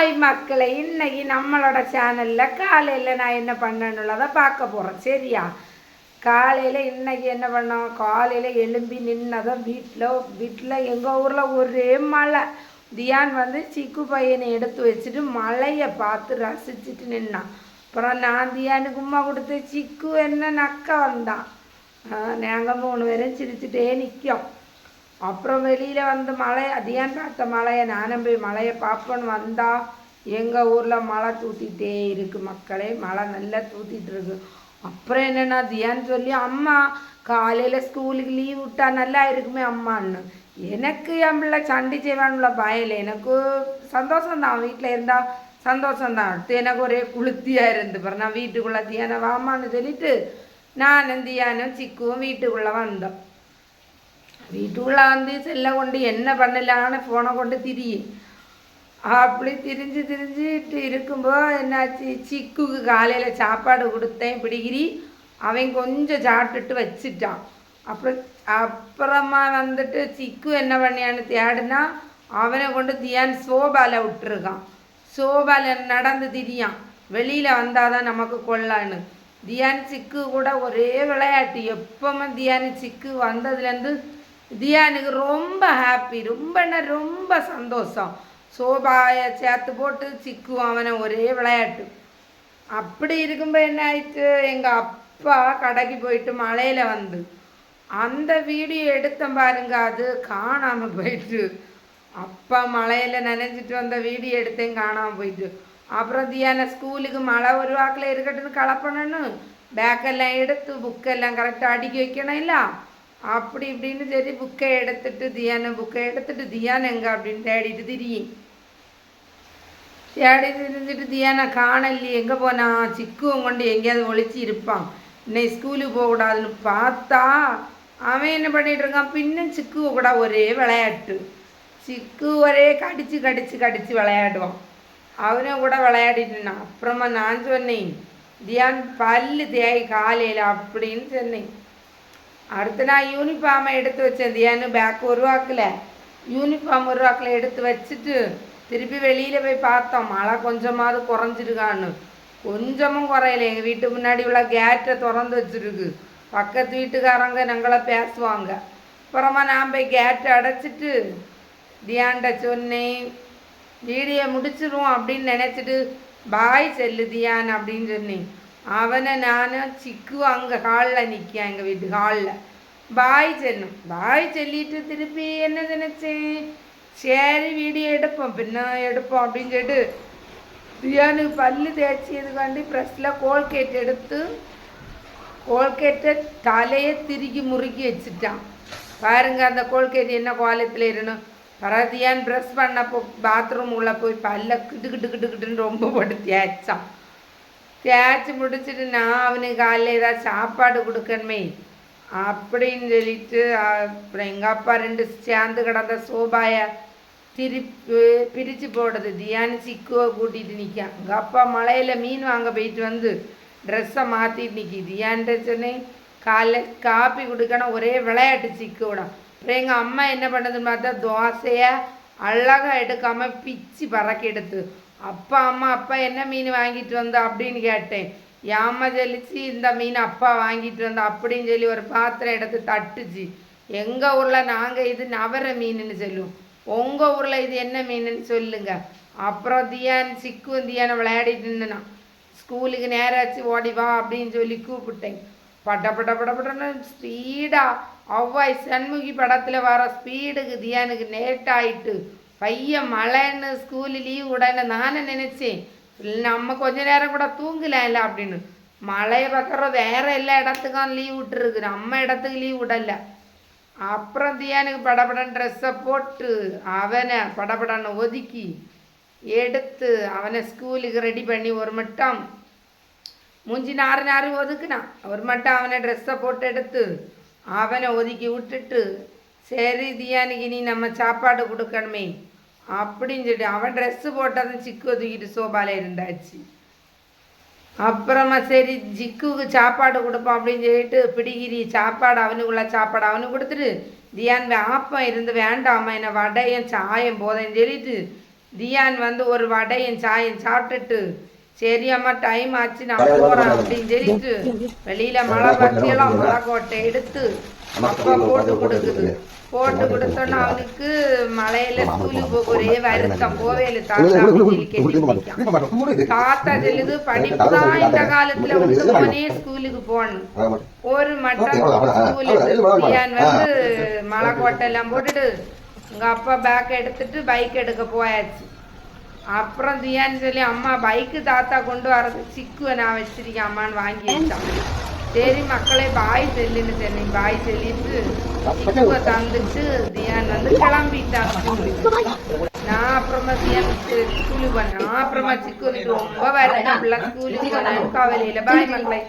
Hi மக்களை, இன்னைக்கு நம்மளோட சேனலில் காலையில் நான் என்ன பண்ணணுள்ளதை பார்க்க போகிறேன். சரியா? காலையில் இன்னைக்கு என்ன பண்ணோம், காலையில் எழும்பி நின்னதும் வீட்டில் எங்கள் ஊரில் ஒரே மழை. தியான் சிக்கு பையனை எடுத்து வச்சுட்டு மழையை பார்த்து ரசிச்சுட்டு நின்னான். அப்புறம் நான் தியானுக்கு உமா கொடுத்து சிக்கு என்ன நக்க வந்தான். நாங்கள் 3 பேரும் சிரிச்சுட்டே நிற்கும். அப்புறம் வெளியில் மழை அதிகான்னு பார்த்த மழையை நானும் போய் மழையை பார்ப்போன்னு வந்தால் எங்கள் ஊரில் மழை தூத்திட்டே இருக்குது மக்களே. மழை நல்லா தூத்திட்டு இருக்கு. அப்புறம் என்னென்னா தியான்னு சொல்லி அம்மா காலையில் ஸ்கூலுக்கு லீவ் விட்டா நல்லா இருக்குமே அம்மான்னு. எனக்கு என் பிள்ளை சண்டி செய்வான்ல பயல். எனக்கு சந்தோஷம்தான், வீட்டில் இருந்தால் சந்தோஷம்தான். அடுத்து எனக்கு ஒரே குளுத்தியாக இருந்து பிறகு நான் வீட்டுக்குள்ளே தியானை வாமான்னு சொல்லிட்டு நானும் தியானும் சிக்குவும் வீட்டுக்குள்ளே வந்தோம். வீட்டுக்குள்ளே செல்லை கொண்டு என்ன பண்ணலான்னு ஃபோனை கொண்டு திரியும். அப்படி திரிஞ்சிட்டு இருக்கும்போது என்னாச்சு, சிக்குக்கு காலையில் சாப்பாடு கொடுத்தேன் பிடிகிரி. அவன் கொஞ்சம் சாப்பிட்டுட்டு வச்சுட்டான். அப்புறமா சிக்கு என்ன பண்ணியான்னு தேடுனா அவனை கொண்டு தியான் சோபாவில் விட்டுருக்கான். சோபாவில் நடந்து திரியான். வெளியில் வந்தால் தான் நமக்கு கொள்ளான்னு. தியான் சிக்கு கூட ஒரே விளையாட்டு. எப்பவுமே தியான் சிக்கு வந்ததுலேருந்து தியானுக்கு ரொம்ப ஹாப்பி, ரொம்ப சந்தோஷம். சோபாயை சேர்த்து போட்டு சிக்குவும் அவனை ஒரே விளையாட்டு. அப்படி இருக்கும்போது என்ன ஆயிடுச்சு, எங்கள் அப்பா கடைக்கு போயிட்டு மழையில் அந்த வீடியோ எடுத்தேன் பாருங்க, அது காணாமல் போயிட்டு. அப்பா மழையில் நனைஞ்சிட்டு வந்த வீடியோ எடுத்தேன், காணாமல் போயிட்டு. அப்புறம் தியான ஸ்கூலுக்கு மழை ஒரு வாக்கில் இருக்கட்டுன்னு கலப்பணுன்னு பேக்கெல்லாம் எடுத்து புக்கெல்லாம் கரெக்டாக அடுக்கி வைக்கணும் இல்லை. அப்படி இப்படின்னு சரி புக்கை எடுத்துட்டு தியான் எங்க அப்படின்னு தேடிட்டு திரிஞ்சிட்டு தியானை காணலையே, எங்கே போனா, சிக்குவும் கொண்டு எங்கேயாவது ஒழிச்சு இருப்பான். இன்னைக்கு ஸ்கூலுக்கு போகக்கூடாதுன்னு பார்த்தா அவன் என்ன பண்ணிட்டு இருக்கான், பின்னும் சிக்குவை கூட ஒரே விளையாட்டு. சிக்கு ஒரே கடிச்சு விளையாடுவான். அவனை கூட விளையாடிட்டுனான். அப்புறமா நான் சொன்னேன், தியான் பல்லு தேய் காலையில் அப்படின்னு சொன்னேன். அடுத்து நான் யூனிஃபார்மை எடுத்து வச்சேன். தியானு பேக் உருவாக்கல, யூனிஃபார்ம் உருவாக்கல எடுத்து வச்சுட்டு திருப்பி வெளியில் போய் பார்த்தோம். மழை கொஞ்சமாவது குறைஞ்சிருக்கான்னு. கொஞ்சமும் குறையலை. எங்கள் வீட்டு முன்னாடி உள்ள கேட்டை திறந்து வச்சுருக்கு. பக்கத்து வீட்டுக்காரங்க நாங்கள பேசுவாங்க. அப்புறமா நான் போய் கேட்டை அடைச்சிட்டு தியான்கிட்ட சொன்னேன், வீடியோ முடிச்சிருவோம் அப்படின்னு நினச்சிட்டு பாய் செல்லு தியான் அப்படின்னு சொன்னேன். அவனை நானும் சிக்கு அங்கே ஹாலில் நிற்கான், எங்கள் வீட்டு ஹாலில். பாய் சொல்லிட்டு திருப்பி என்ன நினச்சேன், சரி வீடியோ எடுப்போம் அப்படின்னு சொல்லிட்டு தியானுக்கு பல்லு தேய்ச்சியதுக்காண்டி ப்ரெஸ்ஸில் கோல்கேட் எடுத்து கோல்கேட்டை தலையை திருக்கி முறுக்கி வச்சுட்டான் பாருங்க. அந்த கோல்கேட் என்ன கோலத்தில் இருக்கணும். பரதியான் ப்ரெஸ் பண்ணப்போ பாத்ரூம் உள்ளே போய் பல்ல கிட்டுன்னு ரொம்ப போட்டு தேய்ச்சி முடிச்சுட்டு நான் அவனுக்கு காலையில் ஏதாவது சாப்பாடு கொடுக்கணுமே அப்படின்னு சொல்லிட்டு அப்புறம் எங்கள் அப்பா 2 சேர்ந்து கிடந்த சோபாயை பிரித்து போடுது. தியானு சிக்குவை கூட்டிகிட்டு நிற்கான். எங்கள் அப்பா மழையில் மீன் வாங்க போயிட்டு ட்ரெஸ்ஸை மாற்றிட்டு நிற்கி. தியான்ட்டு சொன்னேன், காலைல காப்பி கொடுக்கணும், ஒரே விளையாட்டு சிக்குவோட. அப்புறம் எங்கள் அம்மா என்ன பண்ணுதுன்னு பார்த்தா தோசையை அழகாக எடுக்காமல் பிச்சு பறக்கி எடுத்து. அப்பா என்ன மீன் வாங்கிட்டு வந்த அப்படின்னு கேட்டேன். ஏம்மா சொல்லிச்சு, இந்த மீன் அப்பா வாங்கிட்டு வந்தா அப்படின்னு சொல்லி ஒரு பாத்திரம் எடுத்து தட்டுச்சு. எங்கள் ஊரில் நாங்கள் இது நவர மீனுன்னு சொல்லுவோம், உங்கள் ஊரில் இது என்ன மீனுன்னு சொல்லுங்க. அப்புறம் சிக்குவும் தியானை விளையாடிட்டு இருந்தேன். ஸ்கூலுக்கு நேராச்சு ஓடி வா அப்படின்னு சொல்லி கூப்பிட்டேன். பட்டன்னு ஸ்பீடாக ஒவ்வாய் சண்முகி படத்தில் வர ஸ்பீடுக்கு தியானுக்கு நேட்டாயிட்டு பையன் மழைன்னு ஸ்கூலு லீவ் விடன்னு நானே நினச்சேன். நம்ம கொஞ்ச நேரம் கூட தூங்கலாம்ல அப்படின்னு. மழையை பார்க்குறோம் வேற எல்லா இடத்துக்கும் லீவ் விட்டுருக்கு, நம்ம இடத்துக்கு லீவ் விடலை. அப்புறம் தியானுக்கு படபடன்னு ட்ரெஸ்ஸை போட்டு அவனை படபடன்னு ஒதுக்கி எடுத்து அவனை ஸ்கூலுக்கு ரெடி பண்ணி ஒரு மட்டம் மூஞ்சி நாறு ஒதுக்குனான். ஒரு மட்டம் அவனை ட்ரெஸ்ஸை போட்டு எடுத்து அவனை ஒதுக்கி விட்டுட்டு சரி தியானுக்கு இனி நம்ம சாப்பாடு கொடுக்கணுமே அப்படின்னு சொல்லிட்டு அவன் ட்ரெஸ்ஸு போட்டதும் சிக்கு ஒதுக்கிட்டு சோபாவில் இருந்தாச்சு. அப்புறமா சரி சிக்குவுக்கு சாப்பாடு கொடுப்போம் அப்படின்னு சொல்லிட்டு பிடிகிரி சாப்பாடு அவனுக்குள்ள சாப்பாடு அவனுக்கு கொடுத்துட்டு தியான் ஆப்பம் இருந்து வேண்டாமா என்ன வடையும் சாயம் போதைன்னு சொல்லிட்டு தியான் வந்து ஒரு வடையும் சாயம் சாப்பிட்டுட்டு சரி அம்மா டைம் ஆச்சு நான் போறேன் அப்படின்னு சொல்லிட்டு வெளியில மழை பற்றியெல்லாம் மழை கோட்டை எடுத்து அப்பா போட்டு கொடுக்குது. போட்டு கொடுத்தோன்னா அவனுக்கு மழையில ஸ்கூலுக்கு போக ஒரே வருத்தம் போவேல தாத்தா செல்லுது படிப்பு தான் இந்த காலத்துல உடனே ஸ்கூலுக்கு போகணும் ஒரு மட்டம் ஸ்கூலுக்கு தியான் வந்து மழை கோட்டை எல்லாம் போட்டுட்டு உங்க அப்பா பேக் எடுத்துட்டு பைக் எடுக்க போயாச்சு. அப்புறம் தியான்னு சொல்லி அம்மா பைக்கு தாத்தா கொண்டு வரது சிக்குவை நான் வச்சிருக்கேன் அம்மான்னு வாங்கி வச்சான். சரி மக்களே பாய் செல்லுன்னு சொன்னி பாய் சொல்லிட்டு சிக்குவை தந்துட்டு தியான் வந்து கிளம்பிட்டான் ஸ்கூலுக்கு. நான் அப்புறமா தியான் ஸ்கூலுக்கு பண்ணேன். அப்புறமா சிக்கு ரொம்ப வரேன் பிள்ளை ஸ்கூலுக்கு போனேன் கவலையில. பாய் மக்களே.